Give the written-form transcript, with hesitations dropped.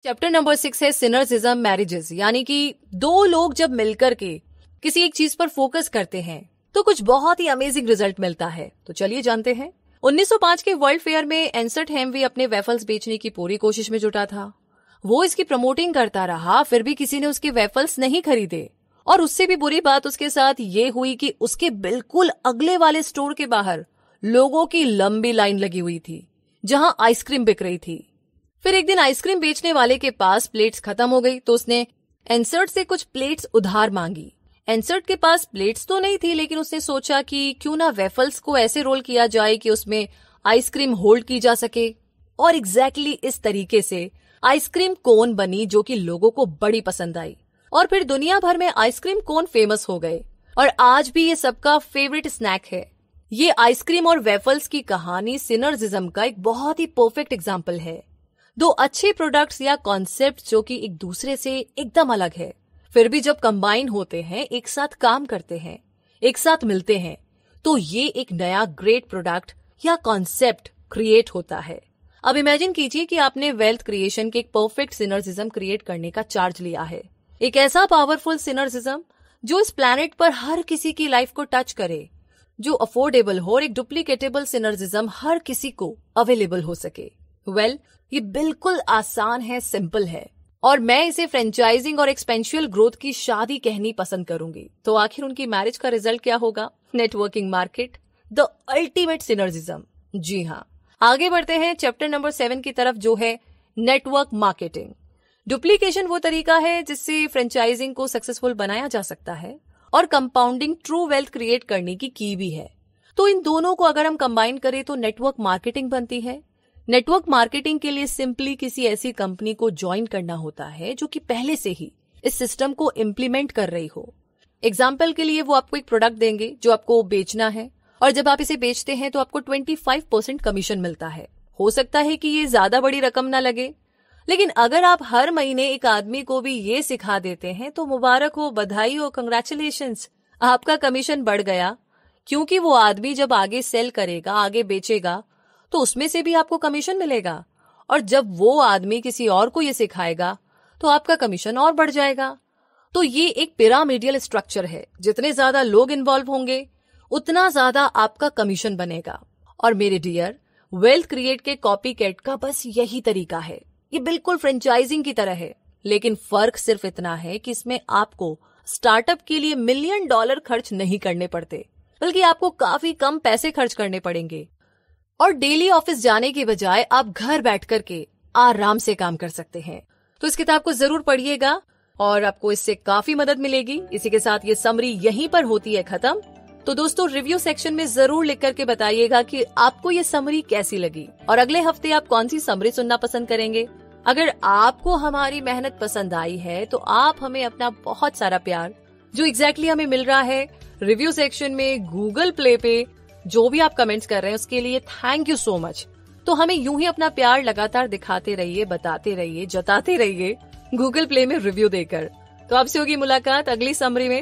Chapter number 6 है synergism marriages, यानी कि दो लोग जब मिलकर के किसी एक चीज पर फोकस करते हैं तो कुछ बहुत ही अमेजिंग रिजल्ट मिलता है। तो चलिए जानते हैं। 1905 के वर्ल्ड फेयर में एंसर्ट हेमवे अपने वेफल्स बेचने की पूरी कोशिश में जुटा था। वो इसकी प्रमोटिंग करता रहा, फिर भी किसी ने उसके वेफल्स नहीं खरीदे। और उससे भी बुरी बात उसके साथ ये हुई कि उसके बिल्कुल अगले वाले स्टोर के बाहर लोगों की लंबी लाइन लगी हुई थी जहां आइसक्रीम बिक रही थी। फिर एक दिन आइसक्रीम बेचने वाले के पास प्लेट्स खत्म हो गई तो उसने एंसर्ट से कुछ प्लेट्स उधार मांगी। एंसर्ट के पास प्लेट्स तो नहीं थी, लेकिन उसने सोचा कि क्यों ना वेफल्स को ऐसे रोल किया जाए कि उसमें आइसक्रीम होल्ड की जा सके। और एग्जैक्टली इस तरीके से आइसक्रीम कोन बनी जो कि लोगों को बड़ी पसंद आई। और फिर दुनिया भर में आइसक्रीम कोन फेमस हो गए और आज भी ये सबका फेवरेट स्नैक है। ये आइसक्रीम और वेफल्स की कहानी सिनर्जिज्म का एक बहुत ही परफेक्ट एग्जाम्पल है। दो अच्छे प्रोडक्ट्स या कॉन्सेप्ट जो कि एक दूसरे से एकदम अलग है, फिर भी जब कंबाइन होते हैं, एक साथ काम करते हैं, एक साथ मिलते हैं, तो ये एक नया ग्रेट प्रोडक्ट या कॉन्सेप्ट क्रिएट होता है। अब इमेजिन कीजिए कि आपने वेल्थ क्रिएशन के एक परफेक्ट सिनर्जिज्म क्रिएट करने का चार्ज लिया है। एक ऐसा पावरफुल सिनर्जिज्म जो इस प्लैनेट पर हर किसी की लाइफ को टच करे, जो अफोर्डेबल हो और एक डुप्लीकेटेबल सिनर्जिज्म हर किसी को अवेलेबल हो सके। ये बिल्कुल आसान है, सिंपल है, और मैं इसे फ्रेंचाइजिंग और एक्सपेंशुअल ग्रोथ की शादी कहनी पसंद करूंगी। तो आखिर उनकी मैरिज का रिजल्ट क्या होगा? Networking market, the ultimate synergism. जी हाँ, आगे बढ़ते हैं चैप्टर नंबर 7 की तरफ, जो है नेटवर्क मार्केटिंग। डुप्लीकेशन वो तरीका है जिससे फ्रेंचाइजिंग को सक्सेसफुल बनाया जा सकता है और कंपाउंडिंग ट्रू वेल्थ क्रिएट करने की भी है। तो इन दोनों को अगर हम कंबाइन करें तो नेटवर्क मार्केटिंग बनती है। नेटवर्क मार्केटिंग के लिए सिंपली किसी ऐसी कंपनी को ज्वाइन करना होता है जो कि पहले से ही इस सिस्टम को इम्प्लीमेंट कर रही हो। एग्जाम्पल के लिए वो आपको एक प्रोडक्ट देंगे जो आपको बेचना है, और जब आप इसे बेचते हैं तो आपको 25% कमीशन मिलता है। हो सकता है कि ये ज्यादा बड़ी रकम ना लगे, लेकिन अगर आप हर महीने एक आदमी को भी ये सिखा देते हैं तो मुबारक हो, बधाई हो, कंग्रेचुलेशंस, आपका कमीशन बढ़ गया। क्योंकि वो आदमी जब आगे सेल करेगा, आगे बेचेगा, तो उसमें से भी आपको कमीशन मिलेगा, और जब वो आदमी किसी और को ये सिखाएगा तो आपका कमीशन और बढ़ जाएगा। तो ये एक पिरामिडियल स्ट्रक्चर है। जितने ज्यादा लोग इन्वॉल्व होंगे उतना ज्यादा आपका कमीशन बनेगा। और मेरे डियर, वेल्थ क्रिएट के कॉपी कैट का बस यही तरीका है। ये बिल्कुल फ्रेंचाइजिंग की तरह है, लेकिन फर्क सिर्फ इतना है कि इसमें आपको स्टार्टअप के लिए $1 मिलियन खर्च नहीं करने पड़ते, बल्कि आपको काफी कम पैसे खर्च करने पड़ेंगे। और डेली ऑफिस जाने के बजाय आप घर बैठ करके आराम से काम कर सकते हैं। तो इस किताब को जरूर पढ़िएगा और आपको इससे काफी मदद मिलेगी। इसी के साथ ये समरी यहीं पर होती है खत्म। तो दोस्तों, रिव्यू सेक्शन में जरूर लिख करके बताइएगा कि आपको ये समरी कैसी लगी और अगले हफ्ते आप कौन सी समरी सुनना पसंद करेंगे। अगर आपको हमारी मेहनत पसंद आई है तो आप हमें अपना बहुत सारा प्यार, जो एग्जैक्टली हमें मिल रहा है रिव्यू सेक्शन में, गूगल प्ले पे जो भी आप कमेंट्स कर रहे हैं उसके लिए थैंक यू सो मच। तो हमें यूं ही अपना प्यार लगातार दिखाते रहिए, बताते रहिए, जताते रहिए गूगल प्ले में रिव्यू देकर। तो आपसे होगी मुलाकात अगली समरी में।